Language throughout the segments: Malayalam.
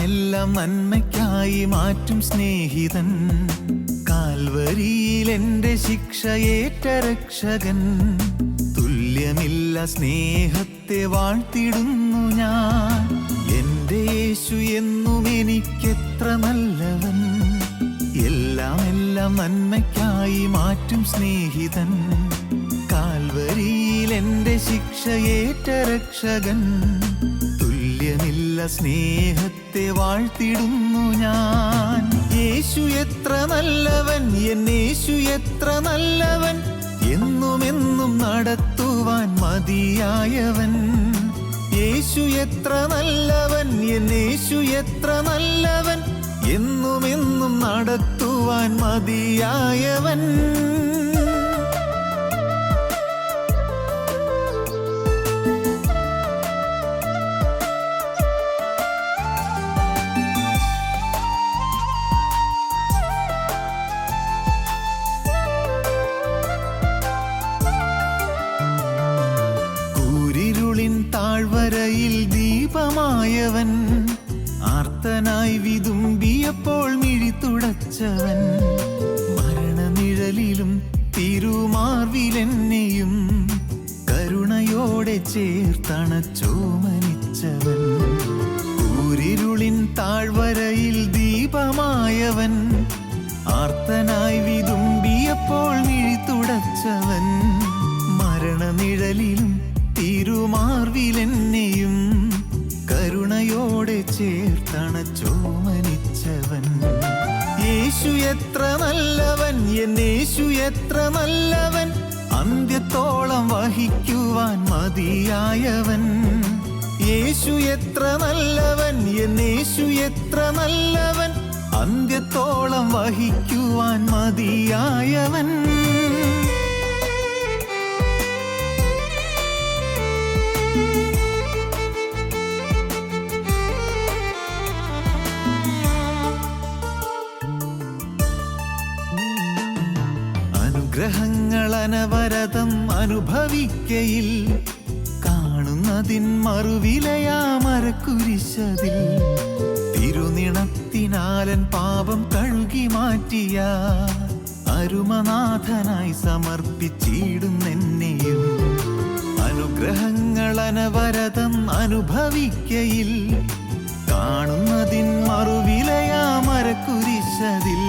എല്ലാം നന്മയ്ക്കായി മാറ്റും സ്നേഹിതൻ. കാൽവരിയിൽ എൻ്റെ ശിക്ഷയേറ്റ രക്ഷകൻ. തുല്യമില്ല സ്നേഹത്തെ വാഴ്ത്തിടുന്നു ഞാൻ. എൻ്റെ യേശു എന്നും എനിക്കെത്ര നല്ലവൻ. എല്ലാം നന്മയ്ക്കായി മാറ്റും സ്നേഹിതൻ. കാൽവരിയിൽ എൻ്റെ ശിക്ഷയേറ്റ രക്ഷകൻ. തുല്യമില്ല സ്നേഹത്തെ വാഴ്ത്തിടുന്നു ഞാൻ. യേശു എത്ര നല്ലവൻ, എന്നേശു എത്ര നല്ലവൻ. എന്നുമെന്നും നടത്തുവാൻ മതിയായവൻ. യേശു എത്ര നല്ലവൻ, എന്നേശു എത്ര നല്ലവൻ. എന്നുമെന്നും നടത്തുവാൻ മതിയായവൻ. താഴ്വരയിൽ ദീപമായവൻ. ആർത്തനായി വിതുമ്പിയപ്പോൾ മിഴി തുടച്ചവൻ. മരണനിഴലിലും തിരുമാർവിലെന്നെയും കരുണയോടെ ചേർത്തണച്ചോമനിച്ചവൻ. കൂരിരുളിൻ താഴ്വരയിൽ ദീപമായവൻ. ആർത്തനായി വിതുമ്പിയപ്പോൾ മിഴി തുടച്ചവൻ. മരണനിഴലിലും തിരുമാർവിലെന്നെയും കരുണയോടെ ചേർത്തണച്ചോമനിച്ചവൻ. യേശു എത്ര നല്ലവൻ, എന്നേശു എത്ര നല്ലവൻ. അന്ത്യത്തോളം വഹിക്കുവാൻ മതിയായവൻ. യേശു എത്ര നല്ലവൻ, എന്നേശു എത്ര നല്ലവൻ. അന്ത്യത്തോളം വഹിക്കുവാൻ മതിയായവൻ. അനുഗ്രഹങ്ങൾ അനവരതം അനുഭവിക്കയിൽ കാണുന്നതിൻ മറുവിലയാമരക്കുരിശതിൽ. തിരുനിണത്തിനാലൻ പാപം കഴുകി മാറ്റിയ അരുമനാഥനായി സമർപ്പിച്ചിടുന്നെന്നെയും. അനുഗ്രഹങ്ങൾ അനവരതം അനുഭവിക്കയിൽ കാണുന്നതിൻ മറുവിലയാമരക്കുരിശതിൽ.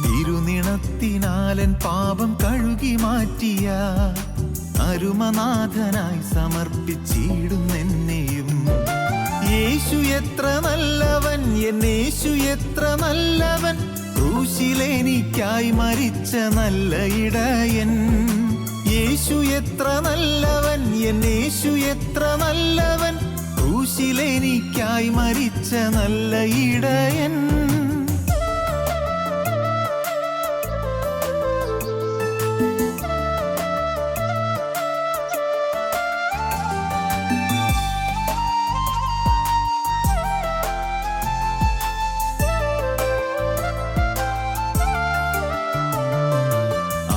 തിരുനിണത്തിനാലൻ പാപം കഴുകി മാറ്റിയ അരുമനാഥനായി സമർപ്പിച്ചിടുന്നെന്നെയും. യേശു എത്ര നല്ലവൻ, എന്നേശു എത്ര നല്ലവൻ. ക്രൂശിലെനിക്കായി മരിച്ച നല്ല ഇടയൻ. യേശു എത്ര നല്ലവൻ, എന്നേശു എത്ര നല്ലവൻ. ക്രൂശിലെനിക്കായി മരിച്ച നല്ല ഇടയൻ.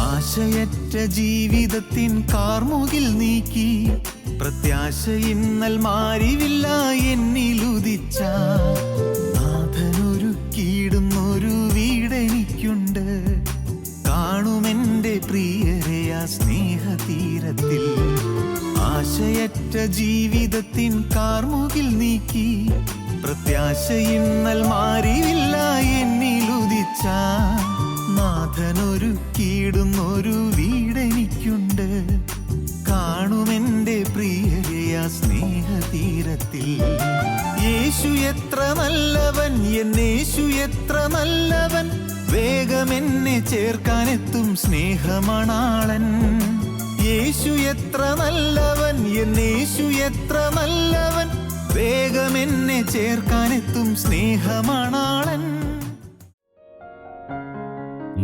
ആശയറ്റ ജീവിതത്തിൻ കാർമുകിൽ നീക്കി പ്രത്യാശ ഇന്നൽ മാറിവില്ല എന്നിലുദിച്ച നാഥനൊരുക്കിയിടുന്നൊരു വീടെനിക്കുണ്ട്. കാണുമെൻ്റെ പ്രിയരെ ആ സ്നേഹതീരത്തിൽ. ആശയറ്റ ജീവിതത്തിൻ കാർമുകിൽ നീക്കി പ്രത്യാശ ഇന്നൽ മാറിവില്ല എന്നിലുദിച്ച നാഥനൊരുക്കിയിടുന്നൊരു വീടെനിക്കുണ്ട്. കാണുമെൻ്റെ പ്രിയരെ ആ സ്നേഹതീരത്തിൽ. യേശു എത്ര നല്ലവൻ, എന്നേശു എത്ര നല്ലവൻ. വേഗമെന്നെ ചേർക്കാനെത്തും സ്നേഹമണാളൻ. യേശു എത്ര നല്ലവൻ, എന്നേശു എത്ര നല്ലവൻ. വേഗമെന്നെ ചേർക്കാനെത്തും സ്നേഹമണാളൻ.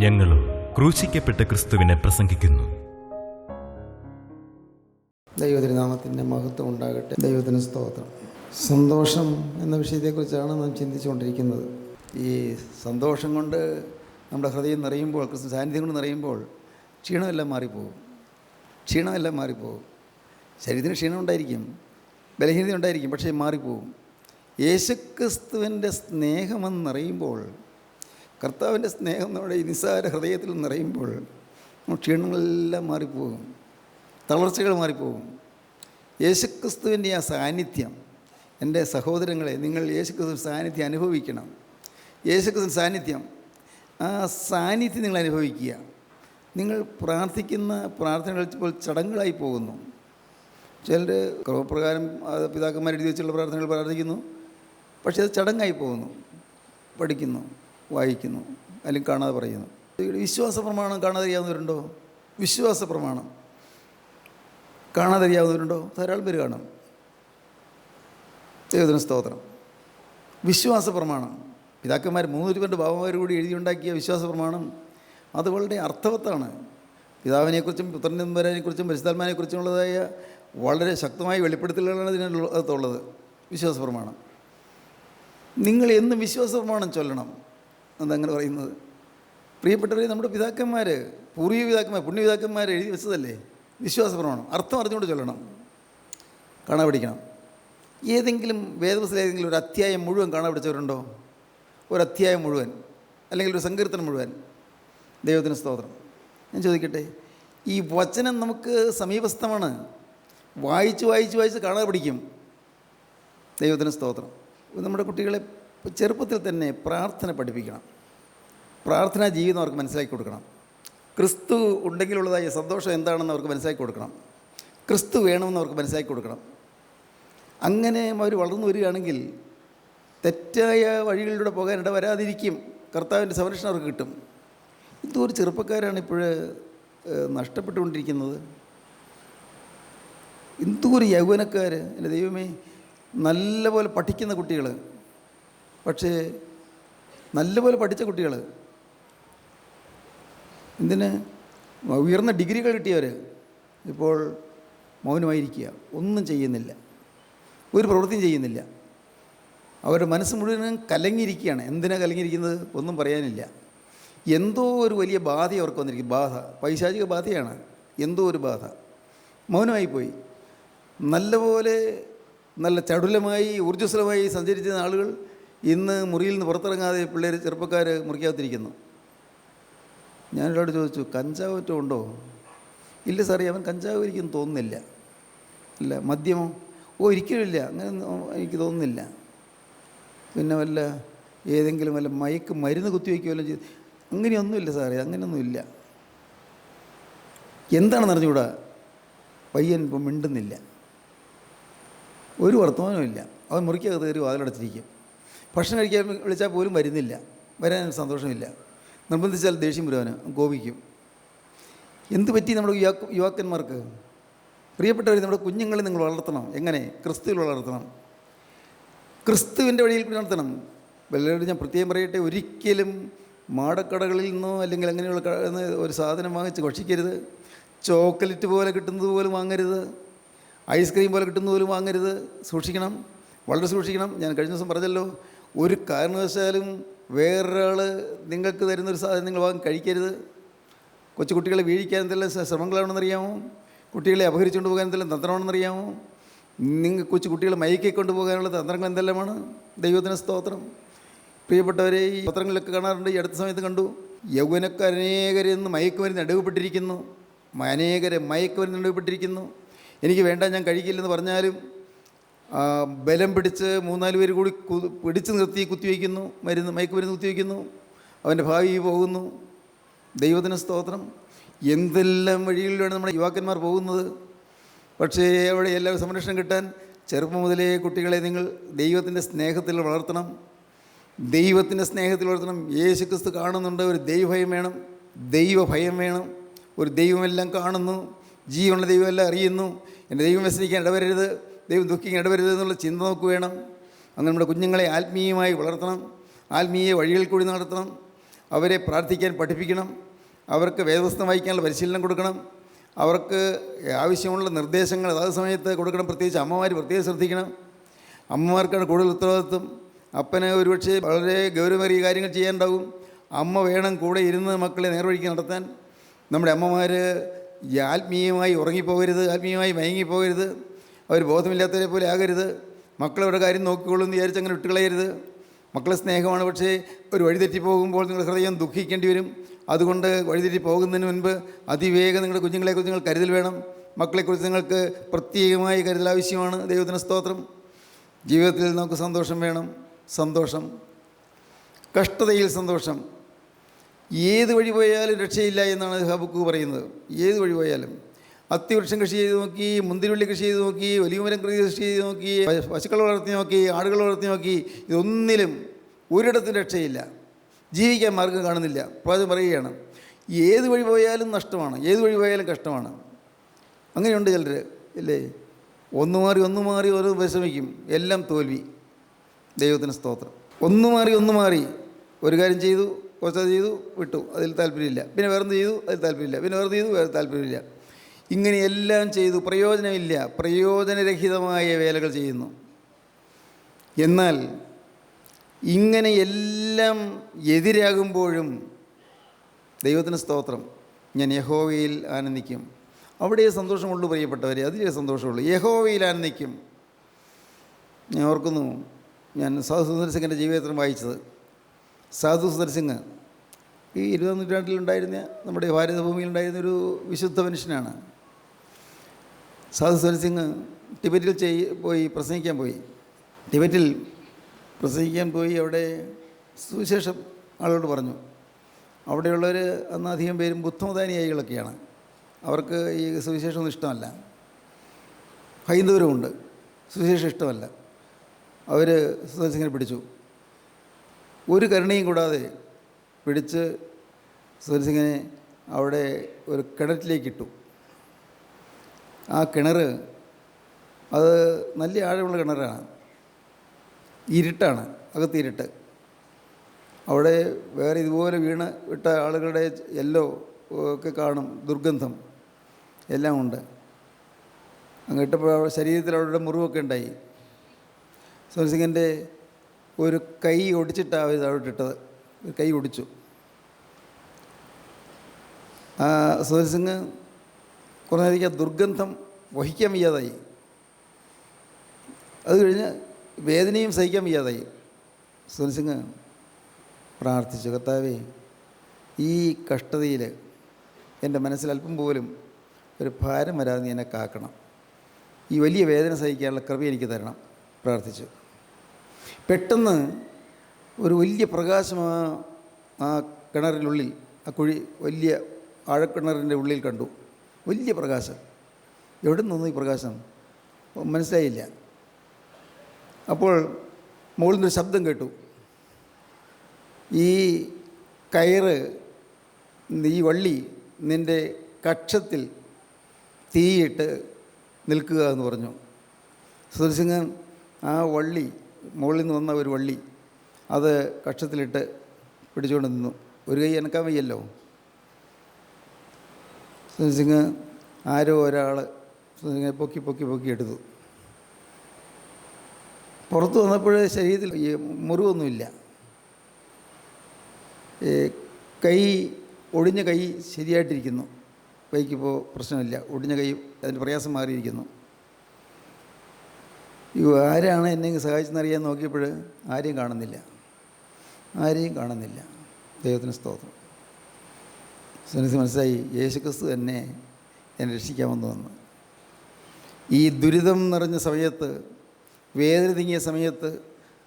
ഞങ്ങളും ക്രൂശിക്കപ്പെട്ട ക്രിസ്തുവിനെ പ്രസംഗിക്കുന്നു. ദൈവതിരുനാമത്തിൻ്റെ മഹത്വം ഉണ്ടാകട്ടെ. ദൈവത്തിന് സ്തോത്രം. സന്തോഷം എന്ന വിഷയത്തെക്കുറിച്ചാണ് നാം ചിന്തിച്ചുകൊണ്ടിരിക്കുന്നത്. ഈ സന്തോഷം കൊണ്ട് നമ്മുടെ ഹൃദയം നിറയുമ്പോൾ, ക്രിസ്തു സാന്നിധ്യം കൊണ്ട് നിറയുമ്പോൾ ക്ഷീണമെല്ലാം മാറിപ്പോകും. ശരീരത്തിന് ക്ഷീണം ഉണ്ടായിരിക്കും, ബലഹീനത ഉണ്ടായിരിക്കും, പക്ഷേ മാറിപ്പോകും. യേശുക്രിസ്തുവിൻ്റെ സ്നേഹമെന്നറിയുമ്പോൾ, കർത്താവിൻ്റെ സ്നേഹം നമ്മുടെ ഈ നിസ്സാര ഹൃദയത്തിൽ നിറയുമ്പോൾ ക്ഷീണങ്ങളെല്ലാം മാറിപ്പോകും, തളർച്ചകൾ മാറിപ്പോകും. യേശുക്രിസ്തുവിൻ്റെ ആ സാന്നിധ്യം, എൻ്റെ സഹോദരങ്ങളെ, നിങ്ങൾ യേശുക്രിസ്തു സാന്നിധ്യം അനുഭവിക്കണം. യേശുക്രിസ്തു സാന്നിധ്യം, ആ സാന്നിധ്യം നിങ്ങൾ അനുഭവിക്കുക. നിങ്ങൾ പ്രാർത്ഥിക്കുന്ന പ്രാർത്ഥനകൾ ഇപ്പോൾ ചടങ്ങുകളായി പോകുന്നു. ചിലർ ക്രമപ്രകാരം പിതാക്കന്മാർ എഴുതി വെച്ചുള്ള പ്രാർത്ഥനകൾ പ്രാർത്ഥിക്കുന്നു, പക്ഷേ അത് ചടങ്ങായി പോകുന്നു. പഠിക്കുന്നു, വായിക്കുന്നു, അല്ലെങ്കിൽ കാണാതെ പറയുന്നു. വിശ്വാസ പ്രമാണം കാണാതെ അറിയാവുന്നവരുണ്ടോ? വിശ്വാസ പ്രമാണം കാണാതെ അറിയാവുന്നവരുണ്ടോ? ധാരാളം പേര് കാണും. ദൈവത്തിന് സ്തോത്രം. വിശ്വാസ പ്രമാണം പിതാക്കന്മാർ 3 പേരുടെ ബാബമാർ കൂടി എഴുതിയുണ്ടാക്കിയ വിശ്വാസ പ്രമാണം അത് വളരെ അർത്ഥവത്താണ്. പിതാവിനെക്കുറിച്ചും പുത്രനെക്കുറിച്ചും പരിശുദ്ധാത്മാവിനെക്കുറിച്ചുമുള്ളതായ വളരെ ശക്തമായ വെളിപ്പെടുത്തലുകളാണ് ഇതിനകത്തുള്ളത്. വിശ്വാസ പ്രമാണം നിങ്ങൾ എന്നും വിശ്വാസ പ്രമാണം ചൊല്ലണം. അതങ്ങനെ പറയുന്നത്, പ്രിയപ്പെട്ടവരെ, നമ്മുടെ പിതാക്കന്മാർ, പൂർവ്വ പിതാക്കന്മാർ, പുണ്യപിതാക്കന്മാർ എഴുതി വെച്ചതല്ലേ വിശ്വാസ പ്രമാണം. അർത്ഥം അറിഞ്ഞുകൊണ്ട് ചൊല്ലണം, കാണാൻ പഠിക്കണം. ഏതെങ്കിലും വേദപുസ്തകത്തിൽ ഏതെങ്കിലും ഒരു അധ്യായം മുഴുവൻ കാണാൻ പഠിച്ചവരുണ്ടോ? ഒരു അധ്യായം മുഴുവൻ, അല്ലെങ്കിൽ ഒരു സങ്കീർത്തനം മുഴുവൻ? ദൈവത്തിന് സ്തോത്രം. ഞാൻ ചോദിക്കട്ടെ, ഈ വചനം നമുക്ക് സമീപസ്ഥമാണ്. വായിച്ച് വായിച്ച് വായിച്ച് കാണാതെ പഠിക്കും. ദൈവത്തിന് സ്തോത്രം. നമ്മുടെ കുട്ടികളെ ചെറുപ്പത്തിൽ തന്നെ പ്രാർത്ഥന പഠിപ്പിക്കണം. പ്രാർത്ഥനാ ജീവിതം അവർക്ക് മനസ്സിലാക്കി കൊടുക്കണം. ക്രിസ്തു ഉണ്ടെങ്കിലുള്ളതായ സന്തോഷം എന്താണെന്ന് അവർക്ക് മനസ്സിലാക്കി കൊടുക്കണം. ക്രിസ്തു വേണമെന്ന് അവർക്ക് മനസ്സിലാക്കി കൊടുക്കണം. അങ്ങനെ അവർ വളർന്നു വരികയാണെങ്കിൽ തെറ്റായ വഴികളിലൂടെ പോകാൻ ഇട വരാതിരിക്കും. കർത്താവിൻ്റെ സംരക്ഷണം അവർക്ക് കിട്ടും. ഇതൊരു ചെറുപ്പക്കാരാണ് ഇപ്പോൾ നഷ്ടപ്പെട്ടുകൊണ്ടിരിക്കുന്നത്. എന്തോരം യൗവനക്കാർ, എൻ്റെ ദൈവമേ, നല്ലപോലെ പഠിക്കുന്ന കുട്ടികൾ, പക്ഷേ നല്ലപോലെ പഠിച്ച കുട്ടികൾ, എന്തിന് ഉയർന്ന ഡിഗ്രികൾ കിട്ടിയവർ ഇപ്പോൾ മൗനമായിരിക്കുക, ഒന്നും ചെയ്യുന്നില്ല, ഒരു പ്രവൃത്തിയും ചെയ്യുന്നില്ല. അവരുടെ മനസ്സ് മുഴുവനും കലങ്ങിയിരിക്കുകയാണ്. എന്തിനാണ് കലങ്ങിയിരിക്കുന്നത്? ഒന്നും പറയാനില്ല. എന്തോ ഒരു വലിയ ബാധ അവർക്ക് വന്നിരിക്കും. ബാധ, പൈശാചിക ബാധയാണ്. എന്തോ ഒരു ബാധ. മൗനമായിപ്പോയി. നല്ലപോലെ നല്ല ചടുലമായി ഊർജ്ജസ്വലമായി സഞ്ചരിച്ചിരുന്ന ആളുകൾ ഇന്ന് മുറിയിൽ നിന്ന് പുറത്തിറങ്ങാതെ പിള്ളേർ, ചെറുപ്പക്കാർ മുറിക്കകത്തിരിക്കുന്നു. ഞാനൊരാളോട് ചോദിച്ചു, കഞ്ചാവ് മറ്റോ ഉണ്ടോ? ഇല്ല സാറേ, അവൻ കഞ്ചാവ് ഇരിക്കും തോന്നുന്നില്ല. ഇല്ല. മദ്യമോ? ഒരിക്കലുമില്ല, അങ്ങനെ എനിക്ക് തോന്നുന്നില്ല. പിന്നെ വല്ല ഏതെങ്കിലും വല്ല മയക്ക് മരുന്ന് കുത്തിവയ്ക്കുമല്ലോ ചെയ്ത്? അങ്ങനെയൊന്നുമില്ല സാറേ, അങ്ങനെയൊന്നുമില്ല. എന്താണെന്ന് അറിഞ്ഞുകൂടാ. പയ്യൻ ഇപ്പം മിണ്ടുന്നില്ല, ഒരു വർത്തമാനമില്ല. അവൻ മുറിക്കകത്ത് കയറി വാതിലടച്ചിരിക്കും. ഭക്ഷണം കഴിക്കാൻ വിളിച്ചാൽ പോലും വരുന്നില്ല, വരാൻ സന്തോഷമില്ല. നിർബന്ധിച്ചാൽ ദേഷ്യം വരുവാന് കോപിക്കും. എന്ത് പറ്റി നമ്മുടെ യുവാക്കന്മാർക്ക്? പ്രിയപ്പെട്ടവർ, നമ്മുടെ കുഞ്ഞുങ്ങളെ നിങ്ങൾ വളർത്തണം. എങ്ങനെ? ക്രിസ്തുവിൽ വളർത്തണം, ക്രിസ്തുവിൻ്റെ വഴിയിൽ വളർത്തണം. വല്ലവരോട് ഞാൻ പ്രത്യേകം പറയട്ടെ, ഒരിക്കലും മാടക്കടകളിൽ നിന്നോ അല്ലെങ്കിൽ അങ്ങനെയുള്ള ഒരു സാധനം വാങ്ങിച്ച് ഭക്ഷിക്കരുത്. ചോക്ലേറ്റ് പോലെ കിട്ടുന്നത് പോലും വാങ്ങരുത്, ഐസ്ക്രീം പോലെ കിട്ടുന്നത് പോലും വാങ്ങരുത്. സൂക്ഷിക്കണം, വളരെ സൂക്ഷിക്കണം. ഞാൻ കഴിഞ്ഞ ദിവസം പറഞ്ഞല്ലോ, ഒരു കാരണവശാലും വേറൊരാൾ നിങ്ങൾക്ക് തരുന്നൊരു സാധനം നിങ്ങൾ വാങ്ങി കഴിക്കരുത്. കൊച്ചുകുട്ടികളെ വീഴിക്കാൻ എന്തെല്ലാം ശ്രമങ്ങളാണെന്നറിയാമോ? കുട്ടികളെ അപഹരിച്ചുകൊണ്ട് പോകാൻ എന്തെല്ലാം തന്ത്രമാണെന്നറിയാമോ? നിങ്ങൾ കൊച്ചു കുട്ടികളെ മയക്കി കൊണ്ടുപോകാനുള്ള തന്ത്രങ്ങൾ എന്തെല്ലാമാണ്? ദൈവത്തിന് സ്തോത്രം. പ്രിയപ്പെട്ടവരെ, ഈ പത്രങ്ങളിലൊക്കെ കാണാറുണ്ട്. ഈ അടുത്ത സമയത്ത് കണ്ടു, യൗവനക്കാരനേകരെന്ന് മയക്കുമരുന്ന് അടവുപെട്ടിരിക്കുന്നു. അനേകരെ മയക്കുമരുന്ന് അടവുപെട്ടിരിക്കുന്നു. എനിക്ക് വേണ്ട, ഞാൻ കഴിക്കില്ലെന്ന് പറഞ്ഞാലും ബലം പിടിച്ച് 3-4 പേര് കൂടി പിടിച്ച് നിർത്തി കുത്തിവയ്ക്കുന്നു, മയക്കുമരുന്ന് കുത്തിവയ്ക്കുന്നു. അവൻ്റെ ഭാവി പോകുന്നു. ദൈവത്തിന് സ്തോത്രം. എന്തെല്ലാം വഴികളിലാണ് നമ്മുടെ യുവാക്കന്മാർ പോകുന്നത്. പക്ഷേ അവിടെ എല്ലാവരും സംരക്ഷണം കിട്ടാൻ ചെറുപ്പം മുതലേ കുട്ടികളെ നിങ്ങൾ ദൈവത്തിൻ്റെ സ്നേഹത്തിൽ വളർത്തണം. ദൈവത്തിൻ്റെ സ്നേഹത്തിൽ വളർത്തണം. യേശുക്രിസ്തു കാണുന്നുണ്ട്. ഒരു ദൈവഭയം വേണം, ദൈവഭയം വേണം. ഒരു ദൈവമെല്ലാം കാണുന്നു, ജീവനുള്ള ദൈവമെല്ലാം അറിയുന്നു. എൻ്റെ ദൈവം വ്യസനിക്കാൻ ഇടവരരുത്, ദൈവം ദുഃഖിക്കാൻ ഇടവരരുത് എന്നുള്ള ചിന്ത നമുക്ക് വേണം. അങ്ങനെ നമ്മുടെ കുഞ്ഞുങ്ങളെ ആത്മീയമായി വളർത്തണം, ആത്മീയ വഴികളിൽ കൂടി നടത്തണം. അവരെ പ്രാർത്ഥിക്കാൻ പഠിപ്പിക്കണം. അവർക്ക് വേദപുസ്തകം വായിക്കാനുള്ള പരിശീലനം കൊടുക്കണം. അവർക്ക് ആവശ്യമുള്ള നിർദ്ദേശങ്ങൾ അതാത് സമയത്ത് കൊടുക്കണം. പ്രത്യേകിച്ച് അമ്മമാർ പ്രത്യേകം ശ്രദ്ധിക്കണം. അമ്മമാർക്കാണ് കൂടുതൽ ഉത്തരവാദിത്വം. അപ്പന് ഒരുപക്ഷെ വളരെ ഗൗരവമേറിയ കാര്യങ്ങൾ ചെയ്യാനുണ്ടാകും. അമ്മ വേണം കൂടെ ഇരുന്ന് മക്കളെ നേർവഴിക്ക് നടത്താൻ. നമ്മുടെ അമ്മമാർ ആത്മീയമായി ഉറങ്ങിപ്പോകരുത്, ആത്മീയമായി മയങ്ങിപ്പോകരുത്. അവർ ബോധമില്ലാത്തവരെ പോലെ ആകരുത്. മക്കളവരുടെ കാര്യം നോക്കിക്കോളും എന്ന് വിചാരിച്ച് അങ്ങനെ വിട്ടുകളയരുത്. മക്കളെ സ്നേഹമാണ്, പക്ഷേ ഒരു വഴിതെറ്റി പോകുമ്പോൾ നിങ്ങളുടെ ഹൃദയം ദുഃഖിക്കേണ്ടി വരും. അതുകൊണ്ട് വഴിതെറ്റി പോകുന്നതിന് മുൻപ് അതിവേഗം നിങ്ങളുടെ കുഞ്ഞുങ്ങളെക്കുറിച്ച് നിങ്ങൾ കരുതൽ വേണം. മക്കളെക്കുറിച്ച് നിങ്ങൾക്ക് പ്രത്യേകമായി കരുതൽ ആവശ്യമാണ്. ദൈവത്തിന് സ്തോത്രം. ജീവിതത്തിൽ നമുക്ക് സന്തോഷം വേണം. സന്തോഷം, കഷ്ടതയിൽ സന്തോഷം. ഏത് വഴി പോയാലും രക്ഷയില്ല എന്നാണ് ഹബക്കൂക്ക് പറയുന്നത്. ഏത് വഴി പോയാലും അത്തിവൃക്ഷം കൃഷി ചെയ്ത് നോക്കി, മുന്തിരിവള്ളി കൃഷി ചെയ്ത് നോക്കി, ഒലിവുമരം കൃഷി ചെയ്ത് നോക്കി, പശുക്കൾ വളർത്തി നോക്കി, ആടുകൾ വളർത്തി നോക്കി, ഇതൊന്നിലും ഒരിടത്തും രക്ഷയില്ല. ജീവിക്കാൻ മാർഗം കാണുന്നില്ല. അപ്പോൾ അത് പറയുകയാണ്, ഏത് വഴി പോയാലും നഷ്ടമാണ്, ഏത് വഴി പോയാലും കഷ്ടമാണ്. അങ്ങനെയുണ്ട് ചിലർ, ഇല്ലേ? ഒന്ന് മാറി ഓരോ പരിശ്രമിക്കും, എല്ലാം തോൽവി. ദൈവത്തിന് സ്തോത്രം. ഒന്ന് മാറി ഒരു കാര്യം ചെയ്തു, കുറച്ചത് ചെയ്തു, വിട്ടു, അതിൽ താല്പര്യമില്ല. പിന്നെ വേറൊന്ന് ചെയ്തു, അതിൽ താല്പര്യമില്ല. പിന്നെ വേറെ ചെയ്തു, വേറെ താല്പര്യമില്ല. ഇങ്ങനെ എല്ലാം ചെയ്തു, പ്രയോജനമില്ല. പ്രയോജനരഹിതമായ വേലകൾ ചെയ്യുന്നു. എന്നാൽ ഇങ്ങനെ എല്ലാം എതിരാകുമ്പോഴും ദൈവത്തിന് സ്തോത്രം, ഞാൻ യഹോവയിൽ ആനന്ദിക്കും. അവിടെ സന്തോഷമുള്ളൂ പ്രിയപ്പെട്ടവരെ, അതിലേ സന്തോഷമുള്ളൂ. യഹോവയിൽ ആനന്ദിക്കും. ഞാൻ ഓർക്കുന്നു, ഞാൻ സാധു സുന്ദർ സിംഗിൻ്റെ ജീവചരിത്രം വായിച്ചത്. സാധു സുന്ദർ സിംഗ് ഈ 20ാം നൂറ്റാണ്ടിലുണ്ടായിരുന്ന നമ്മുടെ ഭാരതഭൂമിയിലുണ്ടായിരുന്ന ഒരു വിശുദ്ധ മനുഷ്യനാണ്. സാധു സുന്ദർ സിംഗ് ടിബറ്റിൽ പോയി പ്രസംഗിക്കാൻ പോയി. ടിബറ്റിൽ പ്രസംഗിക്കാൻ പോയി. അവിടെ സുവിശേഷം ആളോട് പറഞ്ഞു. അവിടെയുള്ളവർ അന്ന് അധികം പേരും ബുദ്ധമതാനുയായികളൊക്കെയാണ്. അവർക്ക് ഈ സുവിശേഷമൊന്നും ഇഷ്ടമല്ല. ഹൈന്ദവരുമുണ്ട്, സുവിശേഷം ഇഷ്ടമല്ല. അവർ സുന്ദർ സിംഗിനെ പിടിച്ചു. ഒരു കരുണയും കൂടാതെ പിടിച്ച് സുന്ദർ സിംഗിനെ അവിടെ ഒരു കിണറ്റിലേക്കിട്ടു. ആ കിണർ അത് നല്ല ആഴമുള്ള കിണറാണ്, ഇരുട്ടാണ്, അകത്ത് ഇരുട്ട്. അവിടെ വേറെ ഇതുപോലെ വീണ് വിട്ട ആളുകളുടെ യെല്ലോ ഒക്കെ കാണും, ദുർഗന്ധം എല്ലാം ഉണ്ട്. അങ്ങ് ഇട്ടപ്പോൾ ശരീരത്തിൽ അവരുടെ മുറിവൊക്കെ ഉണ്ടായി. സുന്ദർ സിംഗിൻ്റെ ഒരു കൈ ഒടിച്ചിട്ടാണ് അവർ അവിടെ ഇട്ടത്. ഒരു കൈ ഒടിച്ചു. ആ സുന്ദർ സിംഗ് കുറേ നേരം ദുർഗന്ധം വഹിക്കാൻ വയ്യാതായി. അത് കഴിഞ്ഞ് വേദനയും സഹിക്കാൻ വയ്യാതായി. സുന്ദർ സിംഗ് പ്രാർത്ഥിച്ചു, കർത്താവേ, ഈ കഷ്ടതയിൽ എൻ്റെ മനസ്സിൽ അല്പം പോലും ഒരു ഭാരം വരാതെ നീ എന്നെ കാക്കണം. ഈ വലിയ വേദന സഹിക്കാനുള്ള കൃപ എനിക്ക് തരണം പ്രാർത്ഥിച്ചു. പെട്ടെന്ന് ഒരു വലിയ പ്രകാശം ആ കിണറിനുള്ളിൽ, ആ കുഴി, വലിയ ആഴക്കിണറിൻ്റെ ഉള്ളിൽ കണ്ടു. വലിയ പ്രകാശം. എവിടെ നിന്നു ഈ പ്രകാശം മനസ്സിലായില്ല. അപ്പോൾ മുകളിൽ നിന്നൊരു ശബ്ദം കേട്ടു, ഈ കയറ്, ഈ വള്ളി നിൻ്റെ കക്ഷത്തിൽ തീയിട്ട് നിൽക്കുക എന്ന് പറഞ്ഞു. സുന്ദർ സിംഗ് ആ വള്ളി, മുകളിൽ നിന്ന് വന്ന ഒരു വള്ളി, അത് കക്ഷത്തിലിട്ട് പിടിച്ചുകൊണ്ട് നിന്നു. ഒരു കൈ അനക്കാൻ വയ്യല്ലോ. സുന്ദർ സിംഗ് ആരോ ഒരാൾ സുന്ദർ സിംഗിനെ പൊക്കി എടുത്തു. പുറത്ത് വന്നപ്പോൾ ശരീരത്തിൽ മുറിവൊന്നുമില്ല. കൈ, ഒടിഞ്ഞ കൈ ശരിയായിട്ടിരിക്കുന്നു. കൈക്കിപ്പോൾ പ്രശ്നമില്ല. ഒടിഞ്ഞ കൈ, അതിൻ്റെ പ്രയാസം മാറിയിരിക്കുന്നു. ആരാണ് എന്നെ സഹായിച്ചെന്നറിയാൻ നോക്കിയപ്പോൾ ആരെയും കാണുന്നില്ല. ദൈവത്തിന് സ്തോത്രം. സുനിൽ മനസ്സിലായി, യേശുക്രിസ്തു എന്നെ രക്ഷിക്കാമെന്ന് വന്നു. ഈ ദുരിതം നിറഞ്ഞ സമയത്ത്, വേദന തിങ്ങിയ സമയത്ത്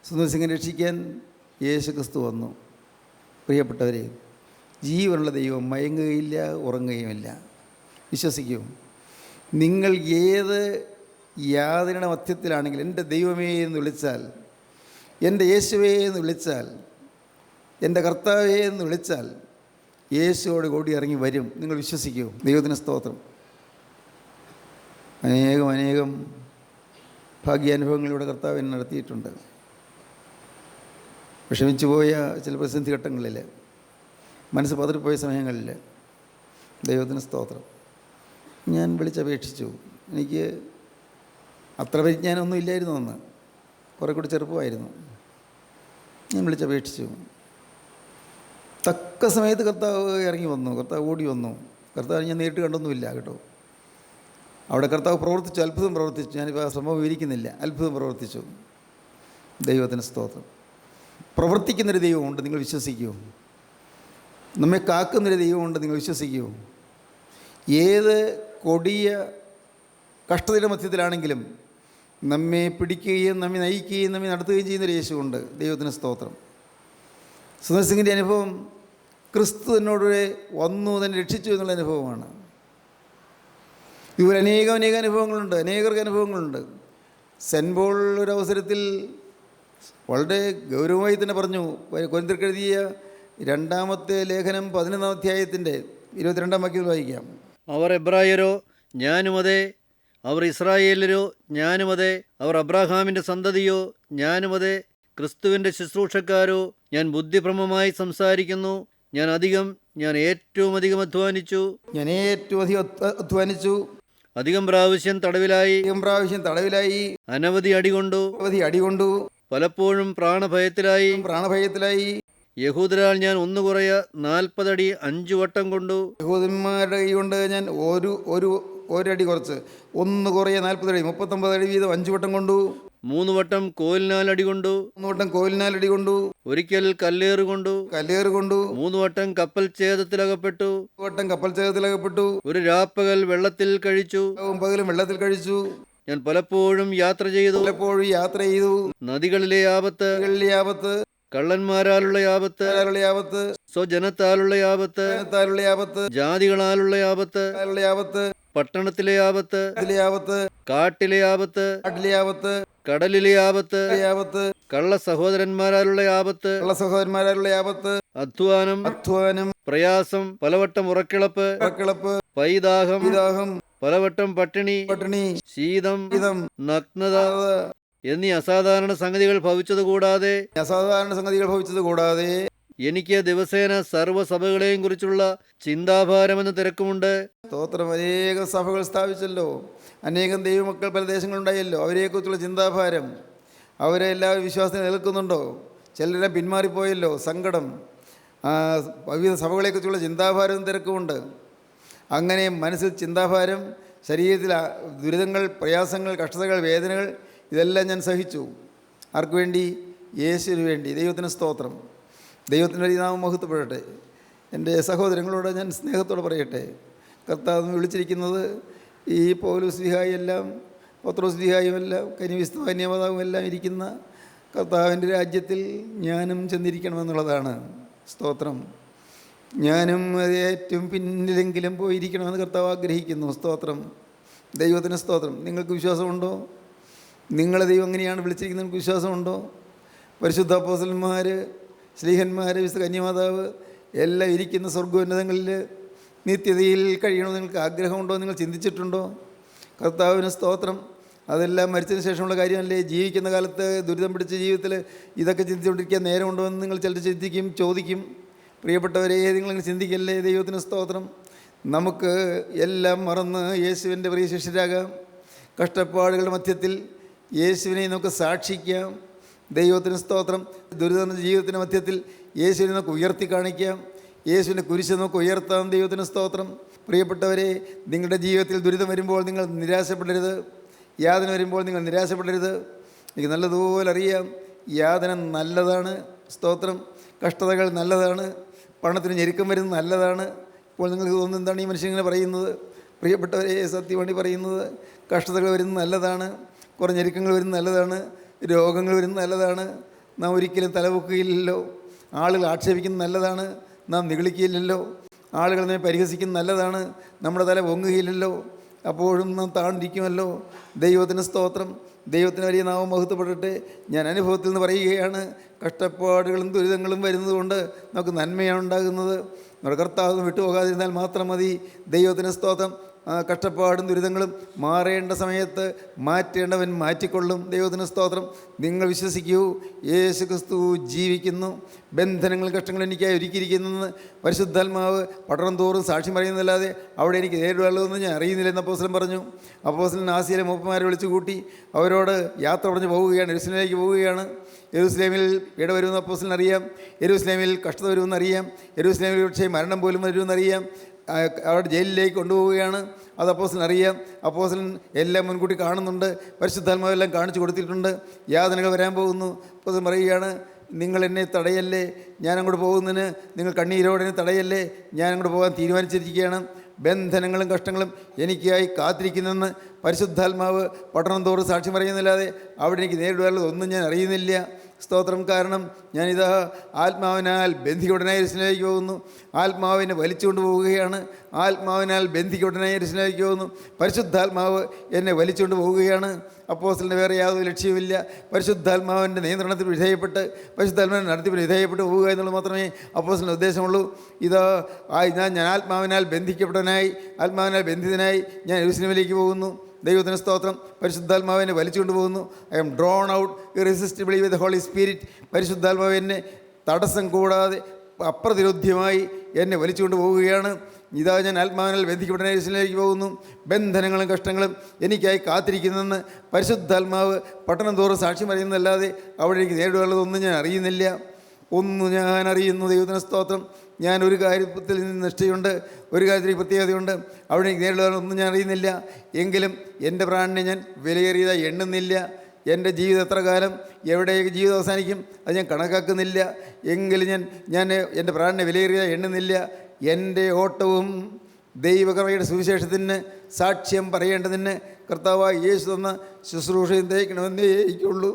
സുന്ദർ സിംഗിനെ രക്ഷിക്കാൻ യേശുക്രിസ്തു വന്നു. പ്രിയപ്പെട്ടവരെ, ജീവനുള്ള ദൈവം മയങ്ങുകയില്ല, ഉറങ്ങുകയുമില്ല. വിശ്വസിക്കൂ. നിങ്ങൾ ഏത് യാതനയുടെ മധ്യത്തിലാണെങ്കിൽ എൻ്റെ ദൈവമേ എന്ന് വിളിച്ചാൽ, എൻ്റെ യേശുവേ എന്ന് വിളിച്ചാൽ, എൻ്റെ കർത്താവേ എന്ന് വിളിച്ചാൽ യേശുവോട് കൂടി ഇറങ്ങി വരും. നിങ്ങൾ വിശ്വസിക്കൂ. ദൈവത്തിന് സ്തോത്രം. അനേകം ഭാഗ്യാനുഭവങ്ങളിലൂടെ കർത്താവ് എന്നെ നടത്തിയിട്ടുണ്ട്. വിഷമിച്ചു പോയ ചില പ്രതിസന്ധി ഘട്ടങ്ങളിൽ, മനസ്സ് പതറിപ്പോയ സമയങ്ങളിൽ ദൈവത്തിന് സ്തോത്രം, ഞാൻ വിളിച്ചപേക്ഷിച്ചു. എനിക്ക് അത്ര പരിജ്ഞാനമൊന്നും ഇല്ലായിരുന്നു അന്ന്, കുറേ കൂടി ചെറുപ്പമായിരുന്നു. ഞാൻ വിളിച്ചപേക്ഷിച്ചു. തക്ക സമയത്ത് കർത്താവ് ഇറങ്ങി വന്നു, കർത്താവ് ഓടി വന്നു. കർത്താവ് ഞാൻ നേരിട്ട് കണ്ടൊന്നുമില്ല കേട്ടോ. അവിടെ കർത്താവ് പ്രവർത്തിച്ചു, അത്ഭുതം പ്രവർത്തിച്ചു. ഞാനിപ്പോൾ ആ സംഭവം വിവരിക്കുന്നില്ല. അത്ഭുതം പ്രവർത്തിച്ചു. ദൈവത്തിന് സ്തോത്രം. പ്രവർത്തിക്കുന്നൊരു ദൈവമുണ്ട്, നിങ്ങൾ വിശ്വസിക്കുമോ? നമ്മെ കാക്കുന്നൊരു ദൈവമുണ്ട്, നിങ്ങൾ വിശ്വസിക്കുമോ? ഏത് കൊടിയ കഷ്ടതയുടെ മധ്യത്തിലാണെങ്കിലും നമ്മെ പിടിക്കുകയും നമ്മെ നയിക്കുകയും നമ്മെ നടത്തുകയും ചെയ്യുന്നൊരു യേശുവുണ്ട്. ദൈവത്തിന് സ്തോത്രം. സുന്ദർ സിംഗിൻ്റെ അനുഭവം ക്രിസ്തു എന്നോട് വന്നു തന്നെ രക്ഷിച്ചു എന്നുള്ള അനുഭവമാണ്. ഇതുപോലെ അനേകം അനുഭവങ്ങളുണ്ട്, അനേകർക്ക് അനുഭവങ്ങളുണ്ട്. സെൻറ്റ് പോൾ ഒരവസരത്തിൽ വളരെ ഗൗരവമായി തന്നെ പറഞ്ഞു. കൊരിന്ത്യർക്ക് എഴുതിയ 2-ാമത്തെ ലേഖനം 11-ാം അധ്യായത്തിൻ്റെ 22-ാം വാക്യം വായിക്കാം. അവർ എബ്രായരോ ഞാനുമതേ, അവർ ഇസ്രായേലരോ ഞാനുമതേ, അവർ അബ്രാഹാമിൻ്റെ സന്തതിയോ ഞാനുമതേ, ക്രിസ്തുവിൻ്റെ ശുശ്രൂഷക്കാരോ ഞാൻ ബുദ്ധിഭ്രമമായി സംസാരിക്കുന്നു, ഞാൻ ഏറ്റവും അധികം അധ്വാനിച്ചു, അധികം പ്രാവശ്യം തടവിലായി, അനവധി അടികൊണ്ടു, പലപ്പോഴും പ്രാണഭയത്തിലായി, യഹൂദരാൽ ഞാൻ ഒന്ന് കുറയ 40 അടി 5 വട്ടം കൊണ്ടു. യഹൂദന്മാരുടെ കൈ കൊണ്ട് ഞാൻ ഒരടി കുറച്ച് 1 കുറയ 40 അടി 39 അടി വീതം 5 വട്ടം കൊണ്ടു. 3 വട്ടം കോലിനാൽ അടി കൊണ്ടു, ഒരിക്കൽ കല്ലേറ് കൊണ്ടു, 3 വട്ടം കപ്പൽ ഛേദത്തിലകപ്പെട്ടു, ഒരു രാപ്പകൽ വെള്ളത്തിൽ കഴിച്ചു, ഞാൻ പലപ്പോഴും യാത്ര ചെയ്തു, നദികളിലെ ആപത്ത്, കള്ളന്മാരാലുള്ള ആപത്ത്, സ്വജനത്താലുള്ള ആപത്ത്, ജാതികളാലുള്ള ആപത്ത്, പട്ടണത്തിലെ ആപത്ത്, കാട്ടിലെ ആപത്ത്, കടലിലെ ആപത്ത്, കള്ള സഹോദരന്മാരാലുള്ള ആപത്ത്, അധ്വാനം, പ്രയാസം, പലവട്ടം ഉറക്കിളപ്പ്, പൈദാഹം, പലവട്ടം പട്ടിണി, ശീതം, നഗ്നത എന്നീ അസാധാരണ സംഗതികൾ ഭവിച്ചതുകൂടാതെ എനിക്ക് ദിവസേന സർവ്വസഭകളെയും കുറിച്ചുള്ള ചിന്താഭാരമെന്ന തിരക്കുമുണ്ട്. സ്തോത്രം. അനേകം സഭകൾ സ്ഥാപിച്ചല്ലോ, അനേകം ദൈവമക്കൾ പല ദേശങ്ങളുണ്ടായല്ലോ. അവരെക്കുറിച്ചുള്ള ചിന്താഭാരം, അവരെ എല്ലാവരും വിശ്വാസത്തിൽ നിൽക്കുന്നുണ്ടോ? ചിലരെല്ലാം പിന്മാറിപ്പോയല്ലോ, സങ്കടം. വിവിധ സഭകളെക്കുറിച്ചുള്ള ചിന്താഭാരവും തിരക്കുമുണ്ട്. അങ്ങനെ മനസ്സിൽ ചിന്താഭാരം, ശരീരത്തിൽ ദുരിതങ്ങൾ, പ്രയാസങ്ങൾ, കഷ്ടതകൾ, വേദനകൾ, ഇതെല്ലാം ഞാൻ സഹിച്ചു. ആർക്കു വേണ്ടി? യേശുവിന് വേണ്ടി. ദൈവത്തിന് സ്തോത്രം. ദൈവത്തിൻ്റെ നാമം മഹത്വപ്പെടട്ടെ. എൻ്റെ സഹോദരങ്ങളോട് ഞാൻ സ്നേഹത്തോടെ പറയട്ടെ, കർത്താവ് വിളിച്ചിരിക്കുന്നത് ഈ പൗലോസ്ലീഹായെല്ലാം, പത്രോസ്ലീഹായുമെല്ലാം, കന്യമാതാവും എല്ലാം ഇരിക്കുന്ന കർത്താവിൻ്റെ രാജ്യത്തിൽ ഞാനും ചെന്നിരിക്കണമെന്നുള്ളതാണ്. സ്തോത്രം. ഞാനും ഏറ്റവും പിന്നിലെങ്കിലും പോയിരിക്കണമെന്ന് കർത്താവ് ആഗ്രഹിക്കുന്നു. സ്തോത്രം. ദൈവത്തിന് സ്തോത്രം. നിങ്ങൾക്ക് വിശ്വാസമുണ്ടോ? നിങ്ങളെ ദൈവം എങ്ങനെയാണ് വിളിച്ചിരിക്കുന്നത്? നിങ്ങൾക്ക് വിശ്വാസമുണ്ടോ? പരിശുദ്ധ അപ്പോസ്തലന്മാർ, ശ്ലീഹന്മാർ, വിശുദ്ധ കന്യമാതാവ് എല്ലാം ഇരിക്കുന്ന സ്വർഗ്ഗോന്നതങ്ങളിൽ നിത്യതയിൽ കഴിയണമെന്ന് നിങ്ങൾക്ക് ആഗ്രഹമുണ്ടോ? നിങ്ങൾ ചിന്തിച്ചിട്ടുണ്ടോ? കർത്താവിന് സ്തോത്രം. അതെല്ലാം മരിച്ചതിന് ശേഷമുള്ള കാര്യമല്ലേ. ജീവിക്കുന്ന കാലത്ത് ദുരിതം പിടിച്ച ജീവിതത്തിൽ ഇതൊക്കെ ചിന്തിച്ചുകൊണ്ടിരിക്കാൻ നേരമുണ്ടോ എന്ന് നിങ്ങൾ ചിലർ ചിന്തിക്കും, ചോദിക്കും. പ്രിയപ്പെട്ടവരെ, നിങ്ങളിങ്ങനെ ചിന്തിക്കല്ലേ. ദൈവത്തിന് സ്തോത്രം. നമുക്ക് എല്ലാം മറന്ന് യേശുവിൻ്റെ പ്രിയ ശിഷ്യരാകാം. കഷ്ടപ്പാടുകളുടെ മധ്യത്തിൽ യേശുവിനെ നമുക്ക് സാക്ഷിക്കാം. ദൈവത്തിന് സ്തോത്രം. ദുരിത ജീവിതത്തിൻ്റെ മധ്യത്തിൽ യേശുവിനെ നമുക്ക് ഉയർത്തി കാണിക്കാം. യേശുവിൻ്റെ കുരിശ് നമുക്ക് ഉയർത്താം. ദൈവത്തിന് സ്തോത്രം. പ്രിയപ്പെട്ടവരെ, നിങ്ങളുടെ ജീവിതത്തിൽ ദുരിതം വരുമ്പോൾ നിങ്ങൾ നിരാശപ്പെടരുത്. യാതന വരുമ്പോൾ നിങ്ങൾ നിരാശപ്പെടരുത്. എനിക്ക് നല്ലതുപോലെ അറിയാം, യാതന നല്ലതാണ്. സ്തോത്രം. കഷ്ടതകൾ നല്ലതാണ്. പണത്തിന് ഞെരുക്കം വരുന്നത് നല്ലതാണ്. ഇപ്പോൾ നിങ്ങൾക്ക് തോന്നുന്നത് എന്താണ് ഈ മനുഷ്യനിങ്ങനെ പറയുന്നത്? പ്രിയപ്പെട്ടവരെ, സത്യമാണ് പറയുന്നത്. കഷ്ടതകൾ വരുന്നത് നല്ലതാണ്, കുറേ ഞെരുക്കങ്ങൾ വരുന്നത് നല്ലതാണ്, രോഗങ്ങൾ വരുന്നത് നല്ലതാണ്. നാം ഒരിക്കലും തലപൊക്കുകയില്ലല്ലോ. ആളുകൾ ആക്ഷേപിക്കുന്നത് നല്ലതാണ്, നാം നിഗളിക്കുകയില്ലല്ലോ. ആളുകൾ നമ്മെ പരിഹസിക്കുന്നത് നല്ലതാണ്, നമ്മുടെ തല പൊങ്ങുകയില്ലല്ലോ. അപ്പോഴും നാം താണ്ടിരിക്കുമല്ലോ. ദൈവത്തിന് സ്തോത്രം. ദൈവത്തിന് വലിയ നാമം മഹത്വപ്പെടട്ടെ. ഞാൻ അനുഭവത്തിൽ നിന്ന് പറയുകയാണ്, കഷ്ടപ്പാടുകളും ദുരിതങ്ങളും വരുന്നതുകൊണ്ട് നമുക്ക് നന്മയാണ് ഉണ്ടാകുന്നത്. നമ്മുടെ കർത്താവ് വിട്ടുപോകാതിരുന്നാൽ മാത്രം മതി. ദൈവത്തിന് സ്തോത്രം. കഷ്ടപ്പാടും ദുരിതങ്ങളും മാറേണ്ട സമയത്ത് മാറ്റേണ്ടവൻ മാറ്റിക്കൊള്ളും. ദൈവത്തിന് സ്തോത്രം. നിങ്ങൾ വിശ്വസിക്കൂ, യേശു ക്രിസ്തു ജീവിക്കുന്നു. ബന്ധനങ്ങളും കഷ്ടങ്ങളും എനിക്കായി ഒരുക്കിയിരിക്കുന്നെന്ന് പരിശുദ്ധാത്മാവ് പട്ടണം തോറും സാക്ഷ്യം പറയുന്നതല്ലാതെ അവിടെ എനിക്ക് നേരിടുള്ളതെന്ന് ഞാൻ അറിയുന്നില്ല എന്ന് അപ്പോസ്തലൻ പറഞ്ഞു. അപ്പോസ്തലൻ ആസിയിലെ മൂപ്പന്മാരെ വിളിച്ചു കൂട്ടി അവരോട് യാത്ര പറഞ്ഞ് പോവുകയാണ്, യെരൂശലേമിലേക്ക് പോവുകയാണ്. യെരൂശലേമിൽ ഇട വരുമെന്ന് അപ്പോസ്തലൻ അറിയാം. യെരൂശലേമിൽ കഷ്ടത വരുമെന്നറിയാം. യെരൂശലേമിൽ പക്ഷേ മരണം പോലും വരുമെന്നറിയാം. അവിടെ ജയിലിലേക്ക് കൊണ്ടുപോവുകയാണ്. അത് അപ്പോസ്തലന് അറിയാം. അപ്പോസ്തലൻ എല്ലാം മുൻകൂട്ടി കാണുന്നുണ്ട്. പരിശുദ്ധാത്മാവെല്ലാം കാണിച്ചു കൊടുത്തിട്ടുണ്ട്. യാതനകൾ വരാൻ പോകുന്നു. അപ്പോസ്തലൻ പറയുകയാണ്, നിങ്ങൾ എന്നെ തടയല്ലേ, ഞാൻ അങ്ങോട്ട് പോകുന്നതിന് നിങ്ങൾ കണ്ണീരോടെ തടയല്ലേ, ഞാൻ അങ്ങോട്ട് പോകാൻ തീരുമാനിച്ചിരിക്കുകയാണ്. ബന്ധനങ്ങളും കഷ്ടങ്ങളും എനിക്കായി കാത്തിരിക്കുന്നെന്ന് പരിശുദ്ധാത്മാവ് പട്ടണം തോറും സാക്ഷ്യം പറയുന്നില്ലാതെ അവിടെ എനിക്ക് നേരിടുവാനുള്ളത് ഒന്നും ഞാൻ അറിയുന്നില്ല. സ്തോത്രം. കാരണം ഞാനിതാ ആത്മാവിനാൽ ബന്ധിക്കുടനായി യെരൂശലേമിലേക്ക് പോകുന്നു. ആത്മാവിനെ വലിച്ചുകൊണ്ട് പോവുകയാണ്. ആത്മാവിനാൽ ബന്ധിക്കുടനായി യെരൂശലേമിലേക്ക് പോകുന്നു. പരിശുദ്ധാത്മാവ് എന്നെ വലിച്ചുകൊണ്ട് പോവുകയാണ്. അപ്പോസ്തലന് വേറെ യാതൊരു ലക്ഷ്യവുമില്ല. പരിശുദ്ധാത്മാവിൻ്റെ നിയന്ത്രണത്തിന് വിധേയപ്പെട്ട്, പരിശുദ്ധാത്മാവിൻ്റെ നടത്തിപ്പിന് വിധേയപ്പെട്ട് പോവുക എന്നുള്ളത് മാത്രമേ അപ്പോസ്തലന് ഉദ്ദേശമുള്ളൂ. ഇതാ ഞാൻ ആത്മാവിനാൽ ബന്ധിക്കപ്പെട്ടവനായി, ആത്മാവിനാൽ ബന്ധിതനായി ഞാൻ യെരൂശലേമിലേക്ക് പോകുന്നു. ദൈവത്തിന് സ്തോത്രം. പരിശുദ്ധാത്മാവിനെ വലിച്ചുകൊണ്ട് പോകുന്നു. I am drawn out irresistibly with holy spirit. പരിശുദ്ധാത്മാവ് എന്നെ തടസ്സം കൂടാതെ അപ്രതിരോധ്യമായി എന്നെ വലിച്ചുകൊണ്ട് പോവുകയാണ്. ഇതാ ഞാൻ ആത്മാവിനാൽ ബന്ധിക്കപ്പെട്ട യെരൂശലേമിലേക്ക് പോകുന്നു. ബന്ധനങ്ങളും കഷ്ടങ്ങളും എനിക്കായി കാത്തിരിക്കുന്നെന്ന് പരിശുദ്ധാത്മാവ് പട്ടണം തോറും സാക്ഷ്യം പറയുന്നതല്ലാതെ അവിടെ എനിക്ക് നേരിടുവാനുള്ളതൊന്നും ഞാൻ അറിയുന്നില്ല. ഒന്നു ഞാൻ അറിയുന്നു. ദൈവത്തിന് സ്തോത്രം. ഞാൻ ഒരു കാര്യത്തിൽ നിന്ന് നിഷ്ഠയുണ്ട്, ഒരു കാര്യത്തിൽ പ്രത്യേകതയുണ്ട്. അവിടെ എനിക്ക് നേരിടാനൊന്നും ഞാൻ അറിയുന്നില്ല. എങ്കിലും എൻ്റെ പ്രാണനെ ഞാൻ വിലയേറിയതായി എണ്ണുന്നില്ല. എൻ്റെ ജീവിതം എത്ര കാലം, എവിടെയൊക്കെ ജീവിതം അവസാനിക്കും, അത് ഞാൻ കണക്കാക്കുന്നില്ല. എങ്കിലും ഞാൻ എൻ്റെ പ്രാണനെ വിലയേറിയതായി എണ്ണുന്നില്ല. എൻ്റെ ഓട്ടവും ദൈവകൃപയുടെ സുവിശേഷത്തിന് സാക്ഷ്യം പറയേണ്ടതിന് കർത്താവായ യേശു തന്ന ശുശ്രൂഷയും തേക്കണമെന്നേ എനിക്കുള്ളൂ.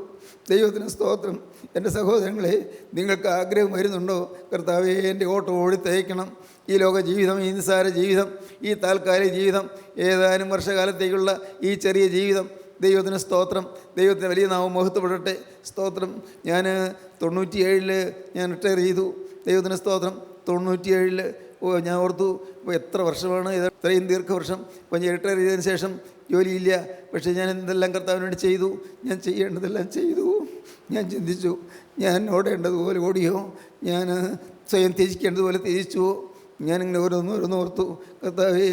ദൈവത്തിന് സ്തോത്രം. എൻ്റെ സഹോദരങ്ങളെ, നിങ്ങൾക്ക് ആഗ്രഹം വരുന്നുണ്ടോ? കർത്താവേ, എൻ്റെ ഓട്ടം ഓടി തേക്കണം. ഈ ലോക ജീവിതം, ഈ നിസ്സാര ജീവിതം, ഈ താൽക്കാലിക ജീവിതം, ഏതാനും വർഷകാലത്തേക്കുള്ള ഈ ചെറിയ ജീവിതം, ദൈവത്തിന് സ്തോത്രം. ദൈവത്തിന് വലിയ നാമം മഹത്വപ്പെടട്ടെ. സ്തോത്രം. ഞാൻ 97 ഞാൻ റിട്ടയർ ചെയ്തു. ദൈവത്തിന് സ്തോത്രം. 97 ഞാൻ ഓർത്തു, ഇപ്പോൾ എത്ര വർഷമാണ് ഇത്, ഇത്രയും ദീർഘവർഷം. ഇപ്പോൾ ഞാൻ റിട്ടയർ ചെയ്തതിന് ശേഷം ജോലിയില്ല. പക്ഷേ ഞാൻ എന്തെല്ലാം കർത്താവിന് വേണ്ടി ചെയ്തു, ഞാൻ ചെയ്യേണ്ടതെല്ലാം ചെയ്തു. ഞാൻ ചിന്തിച്ചു, ഞാൻ ഓടേണ്ടതുപോലെ ഓടിയോ, ഞാൻ സ്വയം ത്യജിക്കേണ്ടതുപോലെ ത്യജിച്ചുവോ. ഞാനിങ്ങനെ ഓരോന്ന് ഓർത്തു. കർത്താവേ,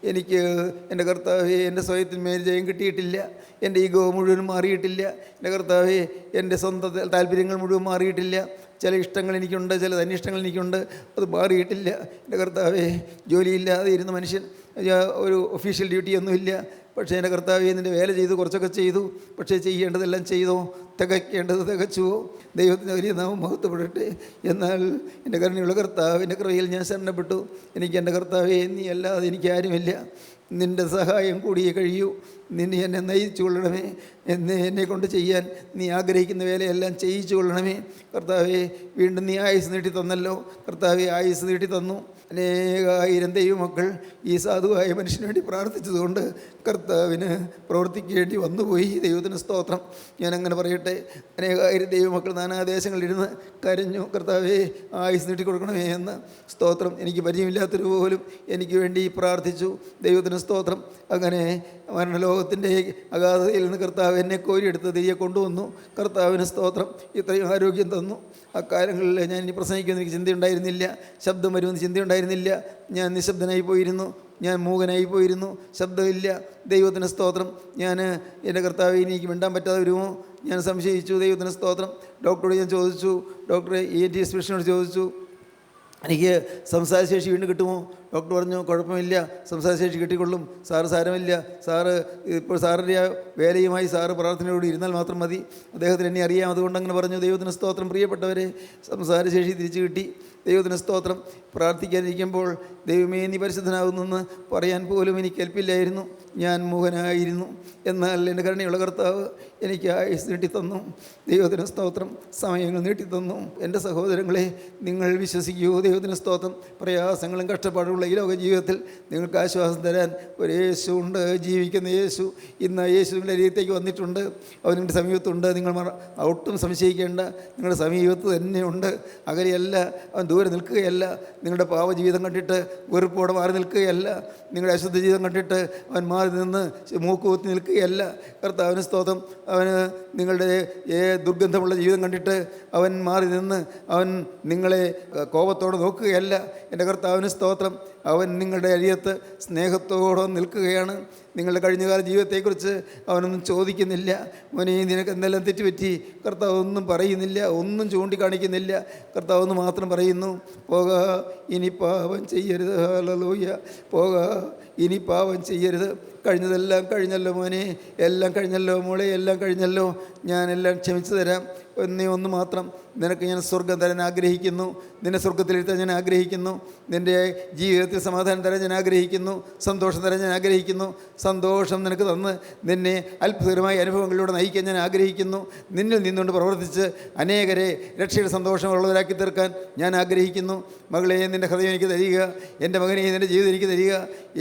എനിക്ക് എൻ്റെ കർത്താവേ, എൻ്റെ സ്വയത്തിന്മേൽ ജയം കിട്ടിയിട്ടില്ല. എൻ്റെ ഈഗോ മുഴുവൻ മാറിയിട്ടില്ല. എൻ്റെ കർത്താവേ, എൻ്റെ സ്വന്തം താല്പര്യങ്ങൾ മുഴുവൻ മാറിയിട്ടില്ല. ചില ഇഷ്ടങ്ങൾ എനിക്കുണ്ട്, ചില അനിഷ്ടങ്ങൾ എനിക്കുണ്ട്, അത് മാറിയിട്ടില്ല. എൻ്റെ കർത്താവേ, ജോലിയില്ലാതെ ഇരുന്ന മനുഷ്യൻ, ഒരു ഒഫീഷ്യൽ ഡ്യൂട്ടിയൊന്നുമില്ല. പക്ഷേ എൻ്റെ കർത്താവേ, നിൻ്റെ വേല ചെയ്തു, കുറച്ചൊക്കെ ചെയ്തു. പക്ഷേ ചെയ്യേണ്ടതെല്ലാം ചെയ്തോ, തികയ്ക്കേണ്ടത് തികച്ചുവോ? ദൈവത്തിന് വലിയ നാമം മഹത്വപ്പെടട്ടെ. എന്നാൽ എൻ്റെ കരുണയുള്ള കർത്താവിൻ്റെ കൃപയിൽ ഞാൻ ശരണപ്പെട്ടു. എനിക്ക് എൻ്റെ കർത്താവേ, നീ അല്ലാതെ എനിക്ക് ആരുമില്ല. നിൻ്റെ സഹായം കൂടിയേ കഴിയൂ. നിന്നെ എന്നെ നയിച്ചു കൊള്ളണമേ. എന്നെ കൊണ്ട് ചെയ്യാൻ നീ ആഗ്രഹിക്കുന്ന വേലയെല്ലാം ചെയ്യിച്ചു കൊള്ളണമേ. കർത്താവേ, വീണ്ടും നീ ആയുസ് നീട്ടി തന്നല്ലോ. കർത്താവേ, ആയുസ് നീട്ടി തന്നു. അനേകായിരം ദൈവമക്കൾ ഈ സാധുവായ മനുഷ്യന് വേണ്ടി പ്രാർത്ഥിച്ചതുകൊണ്ട് കർത്താവിന് പ്രവർത്തിക്കേണ്ടി വന്നുപോയി. ദൈവത്തിന് സ്തോത്രം. ഞാനങ്ങനെ പറയട്ടെ, അനേകായിരം ദൈവമക്കൾ നാനാദേശങ്ങളിലിരുന്ന് കരഞ്ഞു, കർത്താവേ, ആയുസ് നീട്ടി കൊടുക്കണമേ എന്ന്. സ്തോത്രം. എനിക്ക് പരിചയമില്ലാത്തൊരു പോലും എനിക്ക് വേണ്ടി പ്രാർത്ഥിച്ചു. ദൈവത്തിന് സ്തോത്രം. അങ്ങനെ മരണലോകത്തിൻ്റെ അഗാധതയിൽ നിന്ന് കർത്താവ് എന്നെ കോരിയെടുത്ത് തിരികെ കൊണ്ടുവന്നു. കർത്താവിന് സ്തോത്രം. ഇത്രയും ആരോഗ്യം തന്നു. അക്കാലങ്ങളിൽ ഞാൻ ഇനി പ്രസംഗിക്കുമെന്ന് എനിക്ക് ചിന്തയുണ്ടായിരുന്നില്ല. ശബ്ദം വരുമെന്ന് ചിന്തയുണ്ടായിരുന്നില്ല. ഞാൻ നിശബ്ദനായി പോയിരുന്നു. ഞാൻ മൂകനായി പോയിരുന്നു. ശബ്ദമില്ല. ദൈവത്തിന് സ്തോത്രം. ഞാൻ എൻ്റെ കർത്താവ് എനിക്ക് മിണ്ടാൻ പറ്റാതെ വരുമോ ഞാൻ സംശയിച്ചു. ദൈവത്തിന് സ്തോത്രം. ഡോക്ടറോട് ഞാൻ ചോദിച്ചു, ഡോക്ടറെ ENT സ്പെഷ്യലിനോട് ചോദിച്ചു, എനിക്ക് സംസാരശേഷി വീണ്ടും കിട്ടുമോ? ഡോക്ടർ പറഞ്ഞു, കുഴപ്പമില്ല, സംസാരശേഷി കിട്ടിക്കൊള്ളും, സാറ് സാരമില്ല, സാറ് ഇപ്പോൾ സാറിൻ്റെ ആ വേലയുമായി സാറ് പ്രാർത്ഥനയോട് ഇരുന്നാൽ മാത്രം മതി, അദ്ദേഹത്തിന് എന്നെ അറിയാം, അതുകൊണ്ട് അങ്ങനെ പറഞ്ഞു. ദൈവത്തിന് സ്തോത്രം. പ്രിയപ്പെട്ടവരെ, സംസാരശേഷി തിരിച്ചു കിട്ടി. ദൈവത്തിന് സ്തോത്രം. പ്രാർത്ഥിക്കാനിരിക്കുമ്പോൾ ദൈവമേ നീ പരിശുദ്ധനാകുന്നെന്ന് പറയാൻ പോലും എനിക്ക് കൽപ്പില്ലായിരുന്നു. ഞാൻ മൂകനായിരുന്നു. എന്നാൽ എൻ്റെ കരുണയുള്ള കർത്താവ് എനിക്ക് ആയുസ് നീട്ടിത്തന്നു. ദൈവത്തിന് സ്തോത്രം. സമയങ്ങൾ നീട്ടിത്തന്നു. എൻ്റെ സഹോദരങ്ങളെ, നിങ്ങൾ വിശ്വസിക്കൂ. ദൈവത്തിന് സ്തോത്രം. പ്രയാസങ്ങളും കഷ്ടപ്പാടുള്ള ഈ ലോക ജീവിതത്തിൽ നിങ്ങൾക്ക് ആശ്വാസം തരാൻ ഒരു യേശു ഉണ്ട്. ജീവിക്കുന്ന യേശു ഇന്ന് യേശുവിൻ്റെ രീതിയിലേക്ക് വന്നിട്ടുണ്ട്. അവൻ നിങ്ങളുടെ സമീപത്തുണ്ട്. നിങ്ങൾ ഒട്ടും സംശയിക്കേണ്ട. നിങ്ങളുടെ സമീപത്ത് തന്നെയുണ്ട്. അകലെയല്ല. അവൻ ദൂരെ നിൽക്കുകയല്ല. നിങ്ങളുടെ പാവജീവിതം കണ്ടിട്ട് വെറുപ്പോടെ മാറി നിൽക്കുകയല്ല. നിങ്ങളുടെ അശുദ്ധ ജീവിതം കണ്ടിട്ട് അവൻ മാറി നിന്ന് മൂക്കുകുത്തി നിൽക്കുകയല്ല. കർത്താവിന് സ്തോത്രം. അവന് നിങ്ങളുടെ ദുർഗന്ധമുള്ള ജീവിതം കണ്ടിട്ട് അവൻ മാറി നിന്ന് അവൻ നിങ്ങളെ കോപത്തോടെ നോക്കുകയല്ല. എൻ്റെ കർത്താവിന് സ്തോത്രം. അവൻ നിങ്ങളുടെ അരിയത്ത് സ്നേഹത്തോടെ നിൽക്കുകയാണ്. നിങ്ങളുടെ കഴിഞ്ഞകാല ജീവിതത്തെക്കുറിച്ച് അവനൊന്നും ചോദിക്കുന്നില്ല. മോനെ, നിനക്ക് എന്തെല്ലാം തെറ്റുപറ്റി? കർത്താവ് ഒന്നും പറയുന്നില്ല, ഒന്നും ചൂണ്ടിക്കാണിക്കുന്നില്ല. കർത്താവ് ഒന്ന് മാത്രം പറയുന്നു, പറയുന്നു, പോക ഇനി പാപം ചെയ്യരുത്. ഹല്ലേലൂയ. പോക ഇനി പാപം ചെയ്യരുത്. കഴിഞ്ഞതെല്ലാം കഴിഞ്ഞല്ലോ മോനെ, എല്ലാം കഴിഞ്ഞല്ലോ മോളെ, എല്ലാം കഴിഞ്ഞല്ലോ. ഞാനെല്ലാം ക്ഷമിച്ചു തരാം. ഒന്ന് മാത്രം, നിനക്ക് ഞാൻ സ്വർഗം തരാൻ ആഗ്രഹിക്കുന്നു. നിന്നെ സ്വർഗത്തിലിരുത്താൻ ഞാൻ ആഗ്രഹിക്കുന്നു. നിൻ്റെ ജീവിതത്തിൽ സമാധാനം തരാൻ ഞാൻ ആഗ്രഹിക്കുന്നു. സന്തോഷം തരാൻ ഞാൻ ആഗ്രഹിക്കുന്നു. സന്തോഷം നിനക്ക് തന്ന് നിന്നെ അത്ഭുതകരമായ അനുഭവങ്ങളിലൂടെ നയിക്കാൻ ഞാൻ ആഗ്രഹിക്കുന്നു. നിന്നിൽ നിന്നുകൊണ്ട് പ്രവർത്തിച്ച് അനേകരെ രക്ഷയുടെ സന്തോഷമുള്ളവരാക്കി തീർക്കാൻ ഞാൻ ആഗ്രഹിക്കുന്നു. മകളെ, നിൻ്റെ ഹൃദയം എനിക്ക് തരിക. എൻ്റെ മകനെ, നിൻ്റെ ജീവിതം എനിക്ക് തരിക.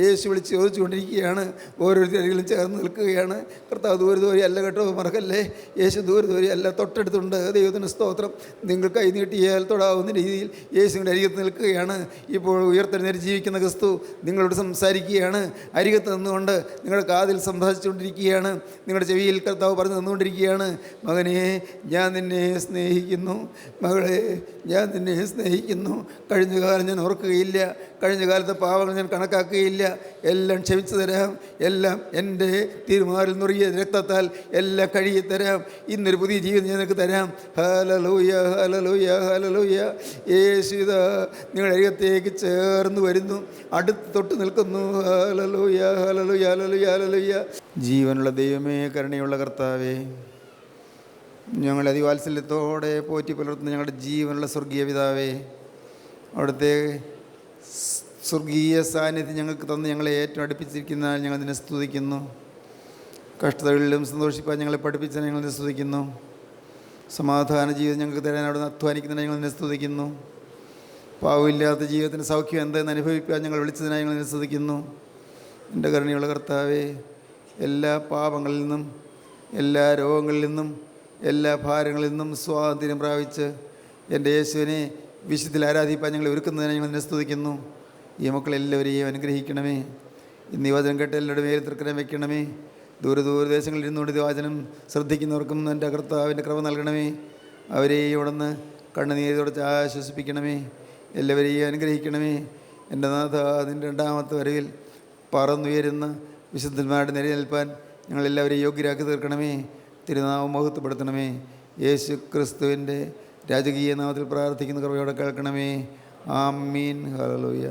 യേശു വിളിച്ച് ചോദിച്ചുകൊണ്ടിരിക്കുകയാണ്. ഓരോരുത്തരിലും ചേർന്ന് നിൽക്കുകയാണ്. കർത്താവ് ദൂരദൂരി അല്ല കേട്ടോ, മറക്കല്ലേ. യേശു ദൂരദൂരി അല്ല, തൊട്ടടുത്തുണ്ട്. ദൈവത്തിന് സ്തോത്രം. നിങ്ങൾ കൈ നീട്ടിയാൽ തൊടാവുന്ന രീതിയിൽ യേശുവിൻ്റെ അരികത്ത് നിൽക്കുകയാണ്. ഇപ്പോൾ ഉയർത്തെഴുന്നേറ്റ് ജീവിക്കുന്ന ക്രിസ്തു നിങ്ങളോട് സംസാരിക്കുകയാണ്. അരികത്ത് നിന്നുകൊണ്ട് നിങ്ങളുടെ കാതിൽ സംസാരിച്ചുകൊണ്ടിരിക്കുകയാണ്. നിങ്ങളുടെ ചെവിയിൽ കർത്താവ് പറഞ്ഞു തന്നുകൊണ്ടിരിക്കുകയാണ്. മകനെ, ഞാൻ നിന്നെ സ്നേഹിക്കുന്നു. മകളെ, ഞാൻ നിന്നെ സ്നേഹിക്കുന്നു. കഴിഞ്ഞ കാലം ഞാൻ ഓർക്കുകയില്ല. കഴിഞ്ഞ കാലത്തെ പാവങ്ങൾ ഞാൻ കണക്കാക്കുകയില്ല. എല്ലാം ക്ഷമിച്ചു തരാം. എല്ലാം എൻ്റെ തിരുമാറിൽ നുറിയ രക്തത്താൽ എല്ലാം കഴുകി തരാം. ഇന്നൊരു പുതിയ ജീവിതം ഞാൻ നിനക്ക് തരാം. Hallelujah, hallelujah, hallelujah. യേശുദാ നിങ്ങളുടെ അരികത്തേക്ക് ചേർന്ന് വരുന്നു, അടുത്ത് തൊട്ട് നിൽക്കുന്നു. Hallelujah, hallelujah, hallelujah, hallelujah. ജീവനുള്ള ദൈവമേ, കരുണയുള്ള കർത്താവേ, ഞങ്ങളെ അതിവാത്സല്യത്തോടെ പോറ്റി പുലർത്തുന്ന ഞങ്ങളുടെ ജീവനുള്ള സ്വർഗീയ പിതാവേ, അവിടുത്തെ സ്വർഗീയ സാന്നിധ്യം ഞങ്ങൾക്ക് തന്ന് ഞങ്ങളെ ഏറ്റവും അടുപ്പിച്ചിരിക്കുന്ന ഞങ്ങൾ നിന്നെ സ്തുതിക്കുന്നു. കഷ്ടതകളിലും സന്തോഷിപ്പാൻ ഞങ്ങളെ പഠിപ്പിച്ചാൽ ഞങ്ങൾ നിന്നെ സ്തുതിക്കുന്നു. സമാധാന ജീവിതം ഞങ്ങൾക്ക് തരാൻ അവിടുന്ന് അധ്വാനിക്കുന്നതിനെ ഞങ്ങൾ നിന്നെ സ്തുതിക്കുന്നു. പാവമില്ലാത്ത ജീവിതത്തിൻ്റെ സൗഖ്യം എന്തെന്ന് അനുഭവിക്കാൻ ഞങ്ങൾ വിളിച്ചതിനായി ഞങ്ങൾ നിന്നെ സ്തുതിക്കുന്നു. എൻ്റെ കരുണയുള്ള കർത്താവേ, എല്ലാ പാപങ്ങളിൽ നിന്നും, എല്ലാ രോഗങ്ങളിൽ നിന്നും, എല്ലാ ഭാരങ്ങളിൽ നിന്നും സ്വാതന്ത്ര്യം പ്രാപിച്ച് എൻ്റെ യേശുവിനെ വിശുദ്ധിയിൽ ആരാധിപ്പാൻ ഞങ്ങൾ ഒരുക്കുന്നതിനെ ഞങ്ങൾ നിന്നെ സ്തുതിക്കുന്നു. ഈ മക്കളെല്ലാവരെയും അനുഗ്രഹിക്കണമേ. ഇന്ന് ഈ വചനം കേട്ട് എല്ലാവരുടെ മേൽ തൃക്കരം വയ്ക്കണമേ. ദൂരദേശങ്ങളിൽ ഇരുന്നുകൊണ്ട് ഇത് വചനം ശ്രദ്ധിക്കുന്നവർക്കും എൻ്റെ കർത്താവിൻ്റെ കൃപ നൽകണമേ. അവരെയും ഇവിടെ നിന്ന് കണ്ണുനീര് തുടച്ച് ആശ്വസിപ്പിക്കണമേ. എല്ലാവരെയും അനുഗ്രഹിക്കണമേ. എൻ്റെ നാഥ, അതിൻ്റെ രണ്ടാമത്തെ വരവിൽ പറന്നുയരുന്ന വിശുദ്ധന്മാരുടെ നിരയിൽ നിൽപ്പാൻ ഞങ്ങളെല്ലാവരെയും യോഗ്യരാക്കി തീർക്കണമേ. തിരുനാമം മഹത്വപ്പെടുത്തണമേ. യേശു ക്രിസ്തുവിൻ്റെ രാജകീയ നാമത്തിൽ പ്രാർത്ഥിക്കുന്ന കൃപയോടെ കേൾക്കണമേ. ആമീൻ. ഹല്ലേലൂയ.